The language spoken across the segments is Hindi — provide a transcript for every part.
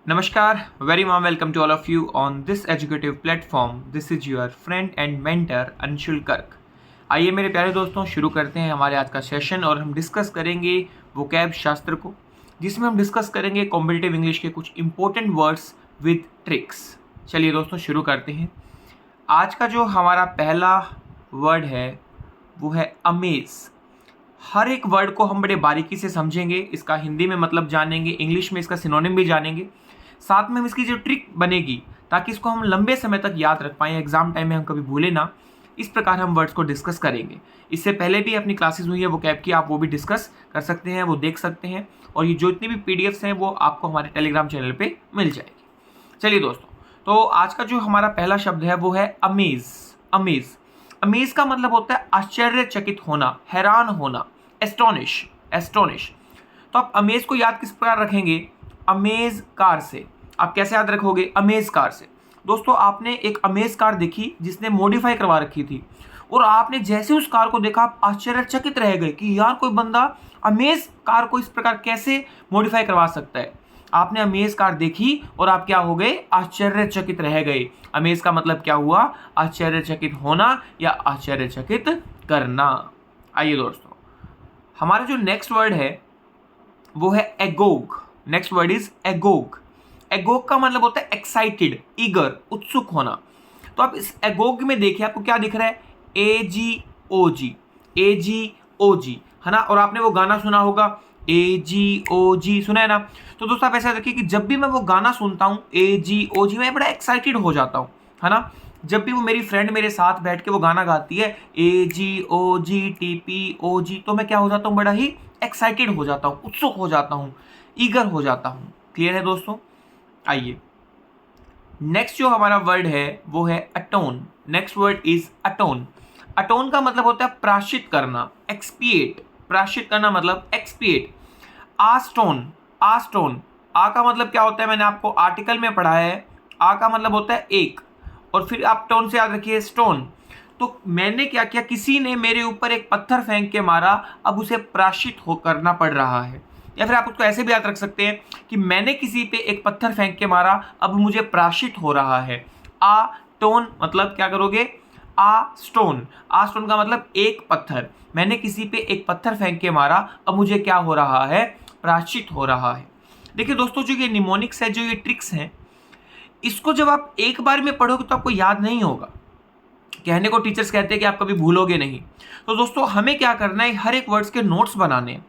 Namaskar, very warm welcome to all of you on this educative platform. This is your friend and mentor Anshul कर्क। आइए मेरे प्यारे दोस्तों शुरू करते हैं हमारे आज का सेशन और हम डिस्कस करेंगे वोकैब शास्त्र को, जिसमें हम डिस्कस करेंगे कॉम्पिटिटिव इंग्लिश के कुछ इंपॉर्टेंट वर्ड्स विद ट्रिक्स। चलिए दोस्तों शुरू करते हैं। आज का जो हमारा पहला वर्ड है वो है अमेज। हर एक वर्ड को हम बड़े बारीकी से समझेंगे, इसका हिंदी में मतलब जानेंगे, इंग्लिश में इसका सिनोनिम भी जानेंगे, साथ में हम इसकी जो ट्रिक बनेगी ताकि इसको हम लंबे समय तक याद रख पाएँ, एग्जाम टाइम में हम कभी भूले ना, इस प्रकार हम वर्ड्स को डिस्कस करेंगे। इससे पहले भी अपनी क्लासेस हुई है वोकैब की, आप वो भी डिस्कस कर सकते हैं, वो देख सकते हैं, और ये जो इतनी भी पीडीएफ्स हैं वो आपको हमारे टेलीग्राम चैनल पे मिल जाएगी। चलिए दोस्तों, तो आज का जो हमारा पहला शब्द है वो है अमेज। अमेज अमेज का मतलब होता है आश्चर्यचकित होना, हैरान होना, एस्टोनिश। एस्टोनिश तो आप अमेज को याद किस प्रकार रखेंगे? अमेज कार से। आप कैसे याद रखोगे? अमेज कार से। दोस्तों, आपने एक अमेज कार देखी जिसने मॉडिफाई करवा रखी थी, और आपने जैसे उस कार को देखा आप आश्चर्यचकित रह गए कि यार कोई बंदा अमेज कार को इस प्रकार कैसे मॉडिफाई करवा सकता है। आपने अमेज कार देखी और आप क्या हो गए? आश्चर्यचकित रह गए। अमेज का मतलब क्या हुआ? आश्चर्यचकित होना या आश्चर्यचकित करना। आइए दोस्तों, हमारा जो नेक्स्ट वर्ड है वो है agog. Next word is agog. Agog का मतलब होता है एक्साइटेड, ईगर, उत्सुक होना। तो आप इस एगोग में देखिए, आपको क्या दिख रहा है? AGOG, AGOG, है ना। और आपने वो गाना सुना होगा AGOG, सुना है ना। तो दोस्तों आप ऐसा देखिए कि जब भी मैं वो गाना सुनता हूँ AGOG, मैं बड़ा एक्साइटेड हो जाता हूँ, है ना। जब भी वो मेरी फ्रेंड मेरे साथ बैठ के वो गाना गाती है AGOG TPOG, तो मैं क्या हो जाता हूँ? बड़ा ही एक्साइटेड हो जाता हूँ, उत्सुक हो जाता हूँ, ईगर हो जाता हूँ। क्लियर है दोस्तों? आइए, नेक्स्ट जो हमारा वर्ड है वो है अटोन। Next word is अटोन। अटोन का मतलब होता है प्रायश्चित करना, एक्सपिएट। प्रायश्चित करना मतलब एक्सपिएट। आस्टोन, आस्टोन, आ का मतलब क्या होता है? मैंने आपको आर्टिकल में पढ़ाया है। आ का मतलब होता है एक, और फिर आप टोन से याद रखिए स्टोन। तो मैंने क्या किया? किसी ने मेरे ऊपर एक पत्थर फेंक के मारा, अब उसे प्रायश्चित हो करना पड़ रहा है। या फिर आप उसको ऐसे भी याद रख सकते हैं कि मैंने किसी पे एक पत्थर फेंक के मारा, अब मुझे प्रायश्चित हो रहा है। आ टोन मतलब क्या करोगे? आ स्टोन। आ स्टोन का मतलब एक पत्थर। मैंने किसी पे एक पत्थर फेंक के मारा, अब मुझे क्या हो रहा है? प्रायश्चित हो रहा है। देखिए दोस्तों, जो ये निमोनिक्स है, जो ये ट्रिक्स हैं, इसको जब आप एक बार में पढ़ोगे तो आपको याद नहीं होगा। कहने को टीचर्स कहते हैं कि आप कभी भूलोगे नहीं। तो दोस्तों हमें क्या करना है? हर एक वर्ड्स के नोट्स बनाने हैं।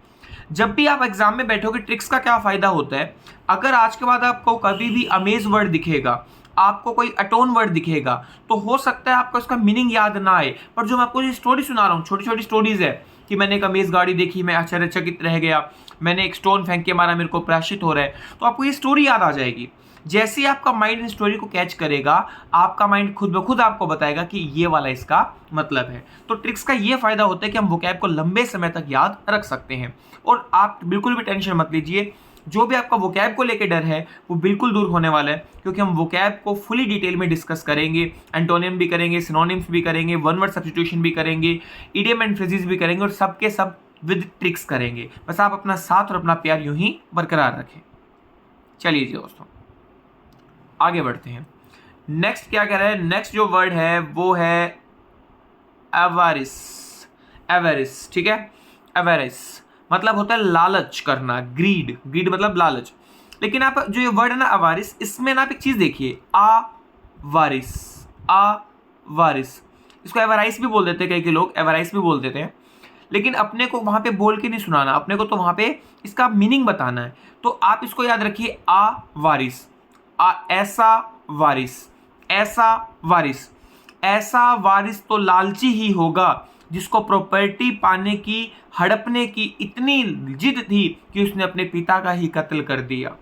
जब भी आप एग्जाम में बैठोगे, ट्रिक्स का क्या फायदा होता है? अगर आज के बाद आपको कभी भी अमेज वर्ड दिखेगा, आपको कोई अटोन वर्ड दिखेगा, तो हो सकता है आपको इसका मीनिंग याद ना आए, पर जो मैं आपको स्टोरी सुना रहा हूँ, छोटी छोटी स्टोरीज है कि मैंने एक अमेज गाड़ी देखी, मैं आश्चर्यचकित रह गया, मैंने एक स्टोन फेंक के मारा, मेरे को प्रायश्चित हो रहा है, तो आपको ये स्टोरी याद आ जाएगी। जैसे ही आपका माइंड इन स्टोरी को कैच करेगा, आपका माइंड खुद ब खुद आपको बताएगा कि ये वाला इसका मतलब है। तो ट्रिक्स का ये फायदा होता है कि हम वोकैब को लंबे समय तक याद रख सकते हैं। और आप बिल्कुल भी टेंशन मत लीजिए, जो भी आपका वोकैब को लेकर डर है वो बिल्कुल दूर होने वाला है, क्योंकि हम वोकैब को फुली डिटेल में डिस्कस करेंगे। एंटोनिम भी करेंगे, सिनोनिम्स भी करेंगे, वन वर्ड सब्स्टिट्यूशन भी करेंगे, इडियम एंड फ्रेजेस भी करेंगे, और सबके सब विद ट्रिक्स करेंगे। बस आप अपना साथ और अपना प्यार यूं ही बरकरार रखें। चलिए जी दोस्तों, आगे बढ़ते हैं। नेक्स्ट क्या कह रहा है? नेक्स्ट जो वर्ड है वो है एवारिस। एवारिस, ठीक है। एवारिस मतलब होता है लालच करना, ग्रीड। ग्रीड मतलब लालच। लेकिन आप जो ये वर्ड है ना अवारिस, इसमें ना आप एक चीज देखिए, आवारिस। आवारिस, इसको एवराइस भी बोल देते हैं, कई लोग एवराइस भी बोल देते हैं, लेकिन अपने को वहां पे बोल के नहीं सुनाना, अपने को तो वहां पे इसका मीनिंग बताना है। तो आप इसको याद रखिए, आवारिस। ऐसा वारिस, ऐसा वारिस। ऐसा वारिस तो लालची ही होगा जिसको प्रॉपर्टी पाने की, हड़पने की इतनी जिद थी कि उसने अपने पिता का ही कत्ल कर दिया।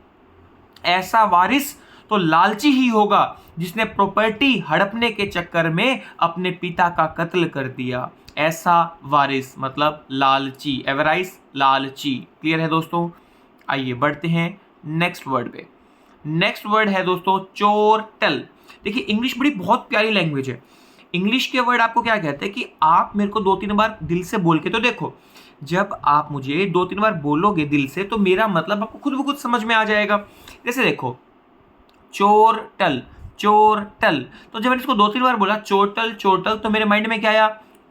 ऐसा वारिस तो लालची ही होगा जिसने प्रॉपर्टी हड़पने के चक्कर में अपने पिता का कत्ल कर दिया। ऐसा वारिस मतलब लालची, एवराइस लालची। क्लियर है दोस्तों? आइए बढ़ते हैं नेक्स्ट वर्ड पे। नेक्स्ट वर्ड है दोस्तों चोरटल। देखिए, इंग्लिश बड़ी बहुत प्यारी लैंग्वेज है। इंग्लिश के वर्ड आपको क्या कहते हैं कि आप मेरे को 2-3 बार दिल से बोल के तो देखो। जब आप मुझे 2-3 बार बोलोगे दिल से, तो मेरा मतलब आपको खुद ब खुद समझ में आ जाएगा। जैसे देखो, चोरटल, चोरटल। तो जब मैंने इसको 2-3 बार बोला चोरटल चोरटल, तो मेरे माइंड में क्या आया?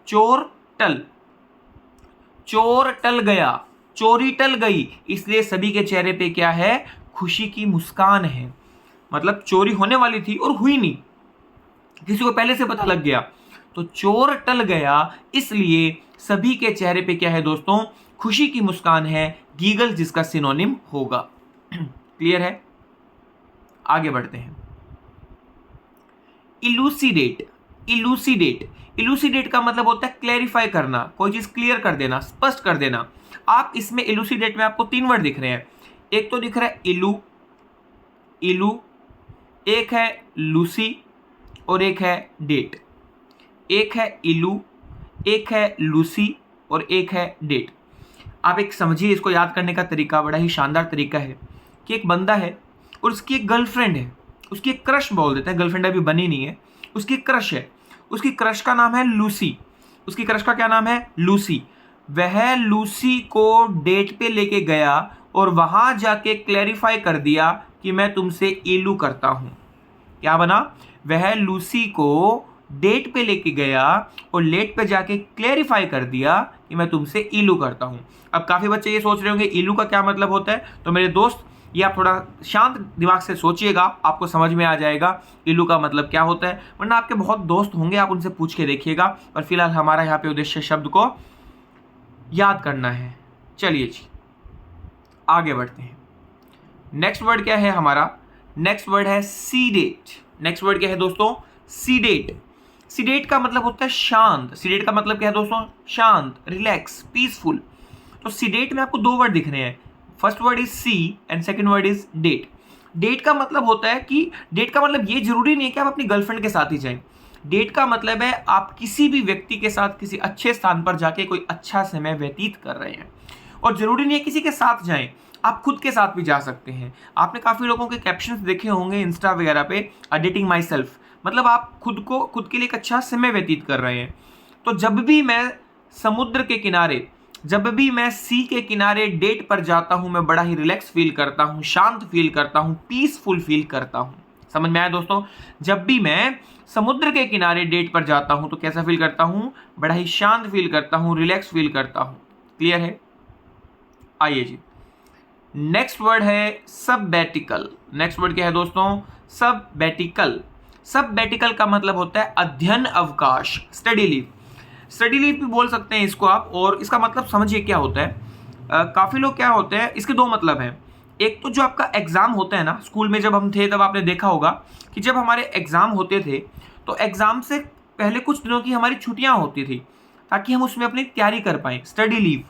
चोरटल, चोर टल गया, चोरी टल गई, इसलिए सभी के चेहरे पे क्या है? खुशी की मुस्कान है। मतलब चोरी होने वाली थी और हुई नहीं, किसी को पहले से पता लग गया, तो चोर टल गया, इसलिए सभी के चेहरे पे क्या है दोस्तों? खुशी की मुस्कान है, गीगल जिसका सिनोनिम होगा। क्लियर है? आगे बढ़ते हैं। इलूसिडेट, इलूसिडेट, इलूसिडेट का मतलब होता है क्लैरिफाई करना, कोई चीज क्लियर कर देना, स्पष्ट कर देना। आप इसमें इलूसिडेट में आपको 3 वर्ड दिख रहे हैं। एक तो दिख रहा है इलू, इलू, एक है लूसी और एक है डेट। एक है इलू, एक है लूसी और एक है डेट। आप एक समझिए, इसको याद करने का तरीका बड़ा ही शानदार तरीका है कि एक बंदा है और उसकी एक गर्लफ्रेंड है, उसकी एक क्रश बोल देते हैं, गर्लफ्रेंड अभी बनी नहीं है, उसकी एक क्रश है, उसकी क्रश का नाम है लूसी। उसकी क्रश का क्या नाम है? लूसी। वह लूसी को डेट पे लेके गया और वहां जाके क्लैरिफाई कर दिया कि मैं तुमसे इलू करता हूं। क्या बना? वह लूसी को डेट पे लेके गया और लेट पे जाके क्लैरिफाई कर दिया कि मैं तुमसे इलू करता हूं। अब काफी बच्चे ये सोच रहे होंगे इलू का क्या मतलब होता है, तो मेरे दोस्त ये आप थोड़ा शांत दिमाग से सोचिएगा, आपको समझ में आ जाएगा इलू का मतलब क्या होता है। वरना आपके बहुत दोस्त होंगे, आप उनसे पूछ के देखिएगा। और फिलहाल हमारा यहाँ पे उद्देश्य शब्द को याद करना है। चलिए जी आगे बढ़ते हैं। नेक्स्ट वर्ड क्या है हमारा? नेक्स्ट वर्ड है सीडेट। नेक्स्ट वर्ड क्या है दोस्तों? सीडेट। सीडेट का मतलब होता है शांत। सीडेट का मतलब क्या है दोस्तों? शांत, रिलैक्स, पीसफुल। तो सीडेट में आपको 2 वर्ड दिख रहे हैं। First word is C and second word is date. Date का मतलब होता है कि डेट का मतलब ये जरूरी नहीं है कि आप अपनी गर्लफ्रेंड के साथ ही जाएं। डेट का मतलब है आप किसी भी व्यक्ति के साथ किसी अच्छे स्थान पर जाके कोई अच्छा समय व्यतीत कर रहे हैं। और जरूरी नहीं है किसी के साथ जाएं, आप खुद के साथ भी जा सकते हैं। आपने काफी लोगों के कैप्शंस देखे होंगे इंस्टा वगैरह पे, डेटिंग माई सेल्फ, मतलब आप खुद के लिए एक अच्छा समय व्यतीत कर रहे हैं। तो जब भी मैं समुद्र के किनारे, जब भी मैं सी के किनारे डेट पर जाता हूं, मैं बड़ा ही रिलैक्स फील करता हूं, शांत फील करता हूं, पीसफुल फील करता हूं। समझ में आया दोस्तों? जब भी मैं समुद्र के किनारे डेट पर जाता हूं तो कैसा फील करता हूं? बड़ा ही शांत फील करता हूं, रिलैक्स फील करता हूं। क्लियर है? आइए जी, नेक्स्ट वर्ड है सबबैटिकल। नेक्स्ट वर्ड क्या है दोस्तों? सबबैटिकल। सबबैटिकल का मतलब होता है अध्ययन अवकाश, स्टडी लीव। स्टडी लीव भी बोल सकते हैं इसको आप। और इसका मतलब समझिए क्या होता है। काफ़ी लोग क्या होते हैं, इसके 2 मतलब हैं। एक तो जो आपका एग्ज़ाम होता है ना, स्कूल में जब हम थे तब आपने देखा होगा कि जब हमारे एग्ज़ाम होते थे तो एग्ज़ाम से पहले कुछ दिनों की हमारी छुट्टियां होती थी ताकि हम उसमें अपनी तैयारी कर पाएँ, स्टडी लीव।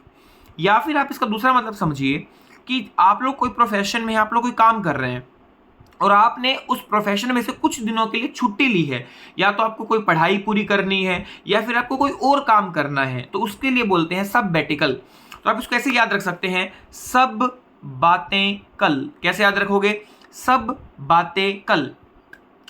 या फिर आप इसका दूसरा मतलब समझिए कि आप लोग कोई प्रोफेशन में, आप लोग कोई काम कर रहे हैं और आपने उस प्रोफेशन में से कुछ दिनों के लिए छुट्टी ली है, या तो आपको कोई पढ़ाई पूरी करनी है या फिर आपको कोई और काम करना है, तो उसके लिए बोलते हैं सबबैटिकल। तो आप इसको कैसे याद रख सकते हैं? सब बातें कल। कैसे याद रखोगे? सब बातें कल।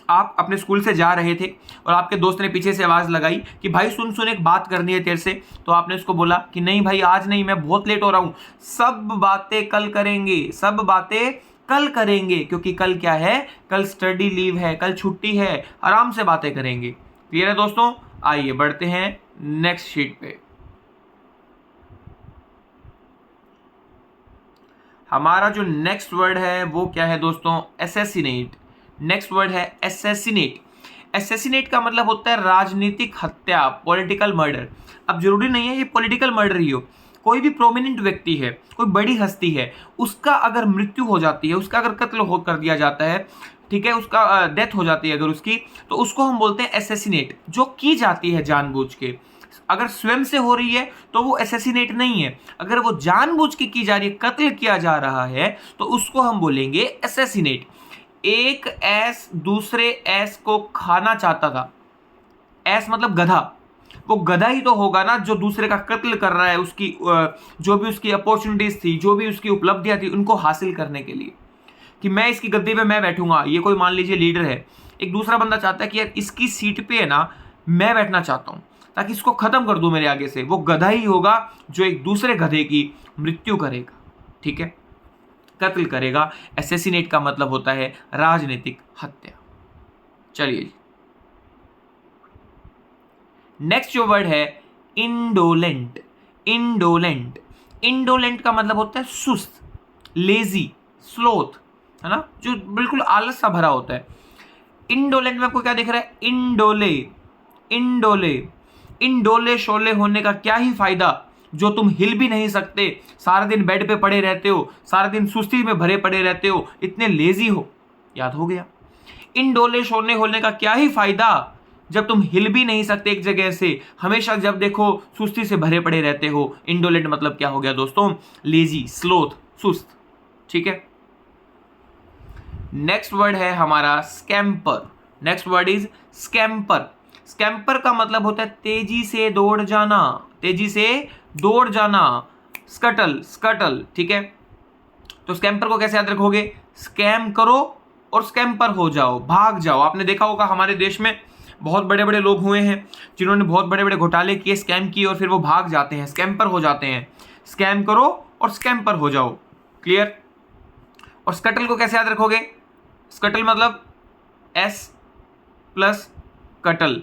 आप अपने स्कूल से जा रहे थे और आपके दोस्त ने पीछे से आवाज लगाई कि भाई सुन सुन, एक बात करनी है तेरे से। तो आपने उसको बोला कि नहीं भाई आज नहीं, मैं बहुत लेट हो रहा हूं, सब बातें कल करेंगे, सब बातें कल करेंगे, क्योंकि कल क्या है? कल स्टडी लीव है, कल छुट्टी है, आराम से बातें करेंगे। क्लियर है दोस्तों? आइए बढ़ते हैं नेक्स्ट शीट पे। हमारा जो नेक्स्ट वर्ड है वो क्या है दोस्तों? एसेसिनेट। नेक्स्ट वर्ड है एसेसिनेट। एसेसिनेट का मतलब होता है राजनीतिक हत्या, पॉलिटिकल मर्डर। अब जरूरी नहीं है ये पॉलिटिकल मर्डर ही हो, कोई भी प्रोमिनेंट व्यक्ति है, कोई बड़ी हस्ती है, उसका अगर मृत्यु हो जाती है, उसका अगर कत्ल हो कर दिया जाता है, ठीक है, उसका डेथ हो जाती है अगर उसकी, तो उसको हम बोलते हैं एसेसिनेट, जो की जाती है जानबूझ के। अगर स्वयं से हो रही है तो वो एसेसिनेट नहीं है, अगर वो जानबूझ के की जा रही है, कत्ल किया जा रहा है, तो उसको हम बोलेंगे एसेसिनेट। एक एस दूसरे एस को खाना चाहता था। एस मतलब गधा, वो गधा ही तो होगा ना जो दूसरे का कत्ल कर रहा है, उसकी जो भी उसकी अपॉर्चुनिटीज थी, जो भी उसकी उपलब्धियां थी, उनको हासिल करने के लिए, कि मैं इसकी गद्दी पे मैं बैठूंगा। ये कोई मान लीजिए लीडर है, एक दूसरा बंदा चाहता है कि यार इसकी सीट पे है ना मैं बैठना चाहता हूं ताकि इसको खत्म कर दूं मेरे आगे से। वो गधा ही होगा जो एक दूसरे गधे की मृत्यु करेगा। ठीक है, कत्ल करेगा। असैसिनेट का मतलब होता है राजनीतिक हत्या। चलिए, नेक्स्ट जो वर्ड है इंडोलेंट। इंडोलेंट, इंडोलेंट का मतलब होता है सुस्त, लेजी, स्लोथ, है ना, जो बिल्कुल आलस सा भरा होता है। इंडोलेंट में आपको क्या दिख रहा है? इंडोले, इंडोले, इंडोले शोले होने का क्या ही फायदा, जो तुम हिल भी नहीं सकते, सारा दिन बेड पे पड़े रहते हो, सारा दिन सुस्ती में भरे पड़े रहते हो, इतने लेजी हो। याद हो गया? इंडोले शोले होने का क्या ही फायदा जब तुम हिल भी नहीं सकते एक जगह से, हमेशा जब देखो सुस्ती से भरे पड़े रहते हो। इंडोलेंट मतलब क्या हो गया दोस्तों? लेजी, स्लोथ, सुस्त। ठीक है। नेक्स्ट वर्ड है हमारा scamper. Next word is scamper. Scamper का मतलब होता है तेजी से दौड़ जाना, तेजी से दौड़ जाना, स्कटल, स्कटल। ठीक है। तो स्कैम्पर को कैसे याद रखोगे? स्कैम करो और स्कैम्पर हो जाओ, भाग जाओ। आपने देखा होगा हमारे देश में बहुत बड़े बड़े लोग हुए हैं जिन्होंने बहुत बड़े बड़े घोटाले किए, स्कैम किए, और फिर वो भाग जाते हैं, स्कैम्पर हो जाते हैं। स्कैम करो और स्कैम्पर हो जाओ। क्लियर? और स्कटल को कैसे याद रखोगे? स्कटल मतलब एस प्लस कटल।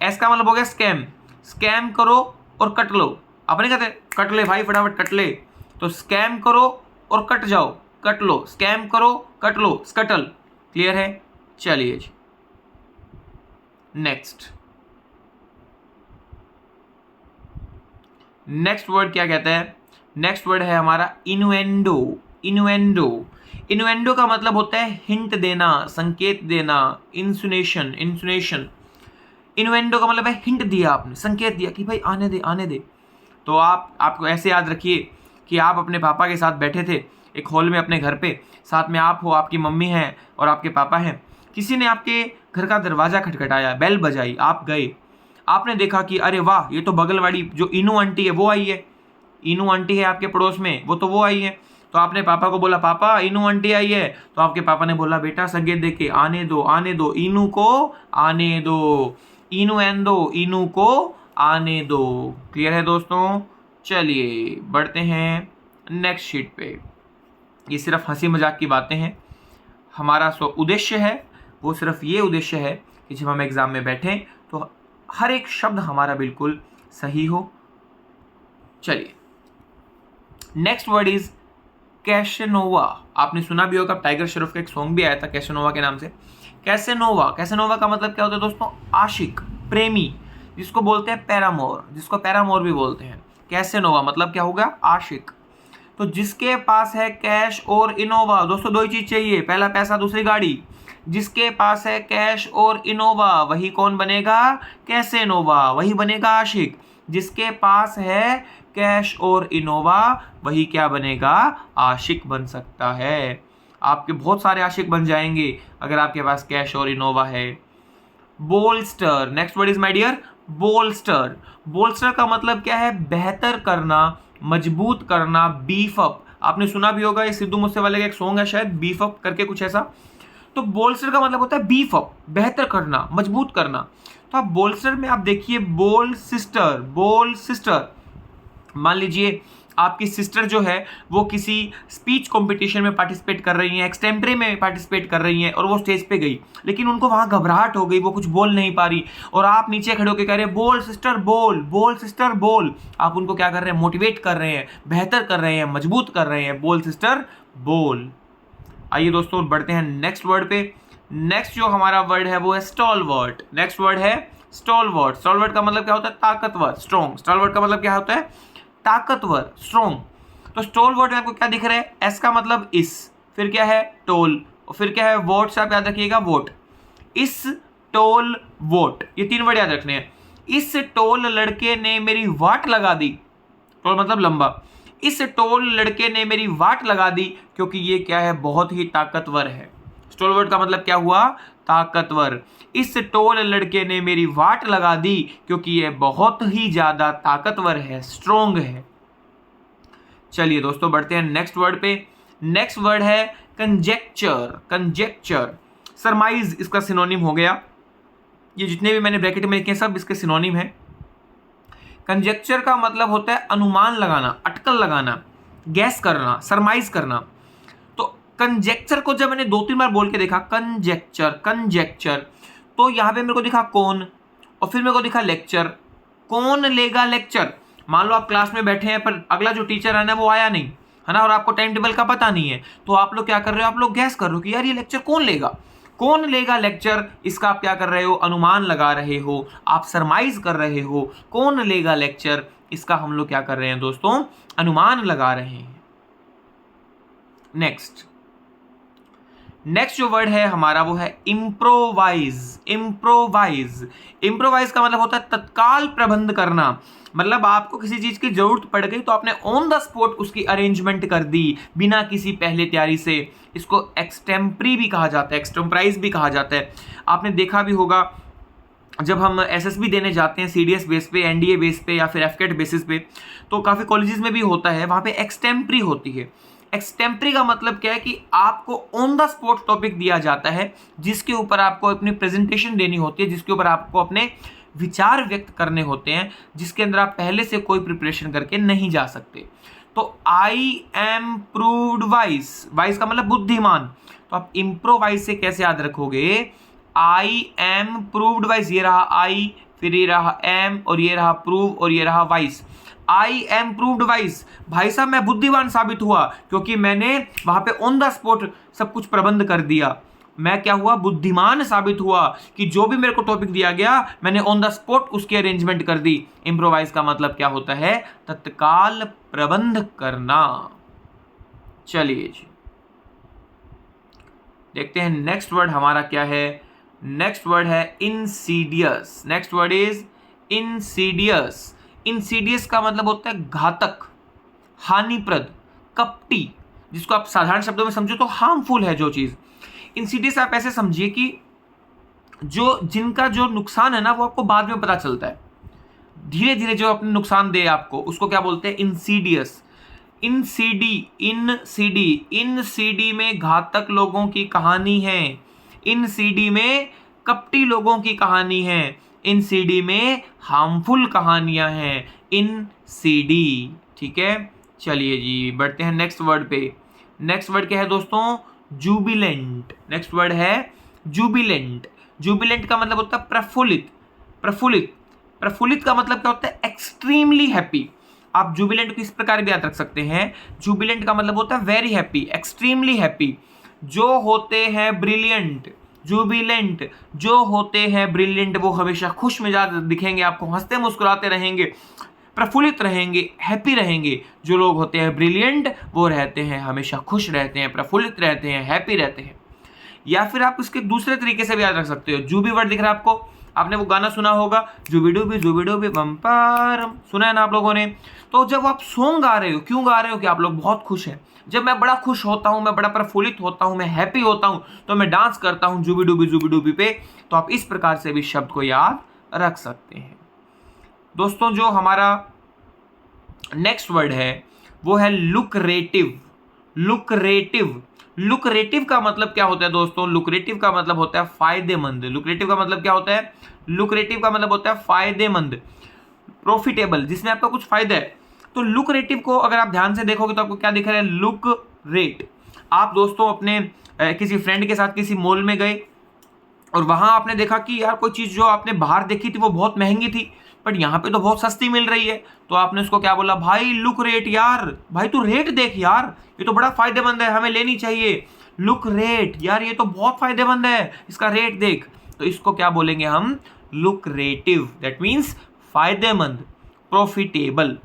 एस का मतलब हो गया स्कैम, स्कैम करो और कट लो। आप नहीं कहते कट ले भाई फटाफट कट ले, तो स्कैम करो और कट जाओ, कट लो, स्कैम करो कट लो, स्कटल। क्लियर है? चलिए नेक्स्ट, नेक्स्ट वर्ड क्या कहता है? नेक्स्ट वर्ड है हमारा इनुएंडो। इनुएंडो, इनुएंडो का मतलब होता है हिंट देना, संकेत देना, इंसुनेशन, इंसुनेशन। इनुएंडो का मतलब है हिंट दिया आपने, संकेत दिया कि भाई आने दे, आने दे। तो आपको ऐसे याद रखिए कि आप अपने पापा के साथ बैठे थे एक हॉल में अपने घर पे, साथ में आप हो, आपकी मम्मी हैं और आपके पापा हैं। किसी ने आपके घर का दरवाजा खटखटाया, बेल बजाई, आप गए, आपने देखा कि अरे वाह, ये तो बगल वाली जो इनू आंटी है वो आई है, इनू आंटी है आपके पड़ोस में, वो आई है। तो आपने पापा को बोला पापा इनू आंटी आई है, तो आपके पापा ने बोला बेटा संकेत दे के आने दो, आने दो, इनू को आने दो, इनुएंडो, इनू को आने दो। क्लियर है दोस्तों? चलिए बढ़ते हैं नेक्स्ट शीट पे। ये सिर्फ हंसी मजाक की बातें हैं। हमारा उद्देश्य है वो सिर्फ ये उद्देश्य है कि जब हम एग्जाम में बैठें तो हर एक शब्द हमारा बिल्कुल सही हो। चलिए नेक्स्ट वर्ड इज कैसेनोवा। आपने सुना भी होगा, टाइगर श्रॉफ का एक सॉन्ग भी आया था कैसेनोवा के नाम से। कैसेनोवा, कैसेनोवा का मतलब क्या होता है दोस्तों? आशिक, प्रेमी, जिसको बोलते हैं पैरामोर, जिसको पैरामोर भी बोलते हैं। कैसेनोवा मतलब क्या होगा? आशिक। तो जिसके पास है कैश और इनोवा, दोस्तों दो ही चीज चाहिए, पहला पैसा दूसरी गाड़ी। जिसके पास है कैश और इनोवा वही कौन बनेगा? कैसेनोवा, वही बनेगा आशिक। जिसके पास है कैश और इनोवा वही क्या बनेगा? आशिक बन सकता है। आपके बहुत सारे आशिक बन जाएंगे अगर आपके पास कैश और इनोवा है। Bolster, next word is my dear bolster. Bolster का मतलब क्या है? बेहतर करना, मजबूत करना, बीफ अप। आपने सुना भी होगा, ये सिद्धू मूसेवाले का एक सॉन्ग है शायद, बीफ अप करके कुछ ऐसा। तो बोल्स्टर का मतलब होता है बीफ अप, बेहतर करना, मजबूत करना। तो आप बोल्स्टर में आप देखिए बोल सिस्टर, बोल सिस्टर। मान लीजिए आपकी सिस्टर जो है वो किसी स्पीच कंपटीशन में पार्टिसिपेट कर रही हैं, एक्सटेम्परे में पार्टिसिपेट कर रही हैं, और वो स्टेज पे गई, लेकिन उनको वहाँ घबराहट हो गई, वो कुछ बोल नहीं पा रही, और आप नीचे खड़े होकर कह रहे हैं बोल सिस्टर बोल, बोल सिस्टर बोल। आप उनको क्या कर रहे हैं? मोटिवेट कर रहे हैं, बेहतर कर रहे हैं, मजबूत कर रहे हैं। बोल सिस्टर बोल। आइए दोस्तों बढ़ते हैं नेक्स्ट वर्ड पे। नेक्स्ट जो हमारा वर्ड है वो है स्टॉलवर्ट। नेक्स्ट वर्ड है स्टॉलवर्ट। स्टॉलवर्ट का मतलब क्या होता है? ताकतवर, स्ट्रॉन्ग। स्टॉलवर्ट का मतलब क्या होता है? ताकतवर, स्ट्रॉन्ग। तो स्टॉलवर्ट में आपको क्या दिख रहा है? एस का मतलब इस, फिर क्या है? टोल, और फिर क्या है? वोट से आप याद रखिएगा, वोट। इस, टोल, वोट, ये तीन वर्ड याद रखने हैं। इस टोल लड़के ने मेरी वाट लगा दी, टोल मतलब लंबा। इस टोल लड़के ने मेरी वाट लगा दी, क्योंकि ये क्या है? बहुत ही ताकतवर है। स्टॉलवर्ट का मतलब क्या हुआ? ताकतवर। इस टोल लड़के ने मेरी वाट लगा दी, क्योंकि ये बहुत ही ज्यादा ताकतवर है, स्ट्रॉन्ग है। चलिए दोस्तों बढ़ते हैं नेक्स्ट वर्ड पे। नेक्स्ट वर्ड है कंजेक्चर। कंजेक्चर, सरमाइज इसका सिनोनिम हो गया। ये जितने भी मैंने ब्रैकेट में लिखे सब इसके सिनोनिम है। कंजेक्चर का मतलब होता है अनुमान लगाना, अटकल लगाना, गैस करना, सरमाइज करना। कंजेक्चर को जब मैंने 2-3 बार बोल के देखा, कंजेक्चर, तो यहाँ पे मेरे को दिखा कौन, और फिर मेरे को दिखा लेक्चर। कौन लेगा लेक्चर? मान लो आप क्लास में बैठे हैं पर अगला जो टीचर आना है वो आया नहीं है ना, और आपको टाइम टेबल का पता नहीं है, तो आप लोग क्या कर रहे हो, आप लोग गैस कर रहे हो कि यार ये लेक्चर कौन लेगा, कौन लेगा लेक्चर। इसका आप क्या कर रहे हो, अनुमान लगा रहे हो, आप सरमाइज कर रहे हो। कौन लेगा लेक्चर, इसका हम लोग क्या कर रहे हैं दोस्तों, अनुमान लगा रहे हैं। नेक्स्ट जो वर्ड है हमारा वो है इम्प्रोवाइज। इम्प्रोवाइज का मतलब होता है तत्काल प्रबंध करना। मतलब आपको किसी चीज की जरूरत पड़ गई तो आपने ऑन द स्पॉट उसकी अरेंजमेंट कर दी बिना किसी पहले तैयारी से। इसको एक्सटेम्परी भी कहा जाता है, एक्सटेम्पराइज भी कहा जाता है। आपने देखा भी होगा जब हम एसएसबी देने जाते हैं सीडीएस बेस पे, एनडीए बेस पे या फिर एफकेट बेसिस पे, तो काफ़ी कॉलेजेस में भी होता है, वहाँ पे एक्सटेम्परी होती है। एक्सटेम्परी का मतलब क्या है कि आपको ऑन द स्पॉट टॉपिक दिया जाता है जिसके ऊपर आपको अपनी प्रेजेंटेशन देनी होती है, जिसके ऊपर आपको अपने विचार व्यक्त करने होते हैं, जिसके अंदर आप पहले से कोई प्रिपरेशन करके नहीं जा सकते। तो आई एम प्रूव्ड वाइज का मतलब बुद्धिमान, तो आप इम्प्रोवाइज से कैसे याद रखोगे, आई एम प्रूव्ड वाइज, ये रहा आई, फिर ये रहा एम, और ये रहा प्रूव, और ये रहा wise. I am proved wise, भाई साहब मैं बुद्धिमान साबित हुआ क्योंकि मैंने वहां पे ऑन द स्पॉट सब कुछ प्रबंध कर दिया। मैं क्या हुआ, बुद्धिमान साबित हुआ कि जो भी मेरे को टॉपिक दिया गया मैंने ऑन द स्पॉट उसकी अरेंजमेंट कर दी। इम्प्रोवाइज का मतलब क्या होता है, तत्काल प्रबंध करना। चलिए जी देखते हैं नेक्स्ट वर्ड हमारा क्या है। नेक्स्ट वर्ड है Insidious. Next word is Insidious. Insidious का मतलब होता है घातक, हानिप्रद, कपटी, जिसको आप साधारण शब्दों में समझो तो हार्मफुल है जो चीज। इंसीडियस आप ऐसे समझिए कि जिनका जो नुकसान है ना वो आपको बाद में पता चलता है, धीरे धीरे जो अपने नुकसान दे आपको, उसको क्या बोलते हैं, इंसीडियस। इंसीडी में घातक लोगों की कहानी है, इंसीडी में कपटी लोगों की कहानी है, इंसीडी में हार्मफुल कहानियां हैं, इंसीडी। ठीक है, चलिए जी बढ़ते हैं नेक्स्ट वर्ड पे। नेक्स्ट वर्ड क्या है दोस्तों, जुबिलेंट। नेक्स्ट वर्ड है जुबिलेंट। जुबिलेंट का मतलब होता है प्रफुल्लित। प्रफुल्लित का मतलब क्या होता है, एक्सट्रीमली हैप्पी। आप जुबिलेंट को इस प्रकार भी याद रख सकते हैं, जुबिलेंट का मतलब होता है वेरी हैप्पी, एक्सट्रीमली हैप्पी। जो होते हैं ब्रिलियंट, जुबिलेंट जो होते हैं ब्रिलियंट, वो हमेशा खुश मिजाज दिखेंगे, आपको हंसते मुस्कुराते रहेंगे, प्रफुल्लित रहेंगे, हैप्पी रहेंगे। जो लोग होते हैं ब्रिलियंट वो रहते हैं हमेशा खुश रहते हैं, प्रफुल्लित रहते हैं, हैप्पी रहते हैं। या फिर आप इसके दूसरे तरीके से भी याद रख सकते हो, जूबी वर्ड दिख रहा है आपको, आपने वो गाना सुना होगा जूबी डूबी बम्पर, सुना है ना आप लोगों ने। तो जब आप सॉन्ग गा रहे हो, क्यों गा रहे हो कि आप लोग बहुत खुश हैं। जब मैं बड़ा खुश होता हूँ, मैं बड़ा प्रफुल्लित होता हूँ, मैं हैप्पी होता हूँ, तो मैं डांस करता हूँ जूबी डूबी पे। तो आप इस प्रकार से भी शब्द को याद रख सकते हैं। दोस्तों जो हमारा नेक्स्ट वर्ड है वो है लुक्रेटिव। लुक्रेटिव का मतलब क्या होता है दोस्तों, लुक्रेटिव का मतलब होता है फायदेमंद। लुक्रेटिव का मतलब क्या होता है, लुक्रेटिव का मतलब होता है फायदेमंद, प्रॉफिटेबल, जिसमें आपका कुछ फायदा है। तो लुक्रेटिव को अगर आप ध्यान से देखोगे तो आपको क्या दिख रहा है, लुक रेट। आप दोस्तों अपने किसी फ्रेंड के साथ किसी मॉल में गए और वहां आपने देखा कि यार कोई चीज जो आपने बाहर देखी थी वो बहुत महंगी थी बट यहाँ पे तो बहुत सस्ती मिल रही है। तो आपने उसको क्या बोला, भाई लुक रेट, यार भाई तू रेट देख यार, ये तो बड़ा फायदेमंद है, हमें लेनी चाहिए। लुक रेट, यार ये तो बहुत फायदेमंद है, इसका रेट देख। तो इसको क्या बोलेंगे हम, लुक्रेटिव। दैट मीन्स फायदेमंद, प्रॉफिटेबल।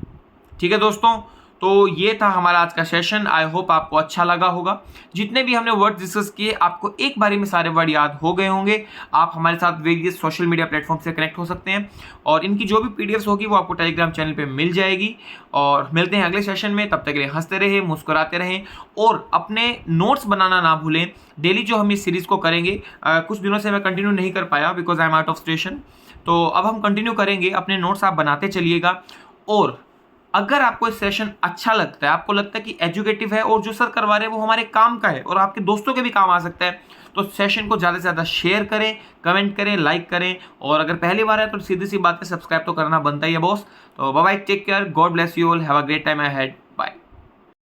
ठीक है दोस्तों, तो ये था हमारा आज का सेशन। आई होप आपको अच्छा लगा होगा। जितने भी हमने वर्ड डिस्कस किए आपको एक बारी में सारे वर्ड याद हो गए होंगे। आप हमारे साथ वेरियस सोशल मीडिया प्लेटफॉर्म से कनेक्ट हो सकते हैं और इनकी जो भी पीडीएफ्स होगी वो आपको टेलीग्राम चैनल पे मिल जाएगी। और मिलते हैं अगले सेशन में, तब तक के लिए हंसते रहें, मुस्कुराते रहें और अपने नोट्स बनाना ना भूलें। डेली जो हम इस सीरीज़ को करेंगे, कुछ दिनों से मैं कंटिन्यू नहीं कर पाया because I am out of station, तो अब हम कंटिन्यू करेंगे। अपने नोट्स आप बनाते चलिएगा और अगर आपको इस सेशन अच्छा लगता है, आपको लगता है कि एजुकेटिव है और जो सर करवा रहे हैं वो हमारे काम का है और आपके दोस्तों के भी काम आ सकता है, तो सेशन को ज़्यादा से ज़्यादा शेयर करें, कमेंट करें, लाइक करें और अगर पहली बार है तो सीधी सी बात है, सब्सक्राइब तो करना बनता ही है बॉस। तो bye bye, take care, God bless you all, have a great time ahead.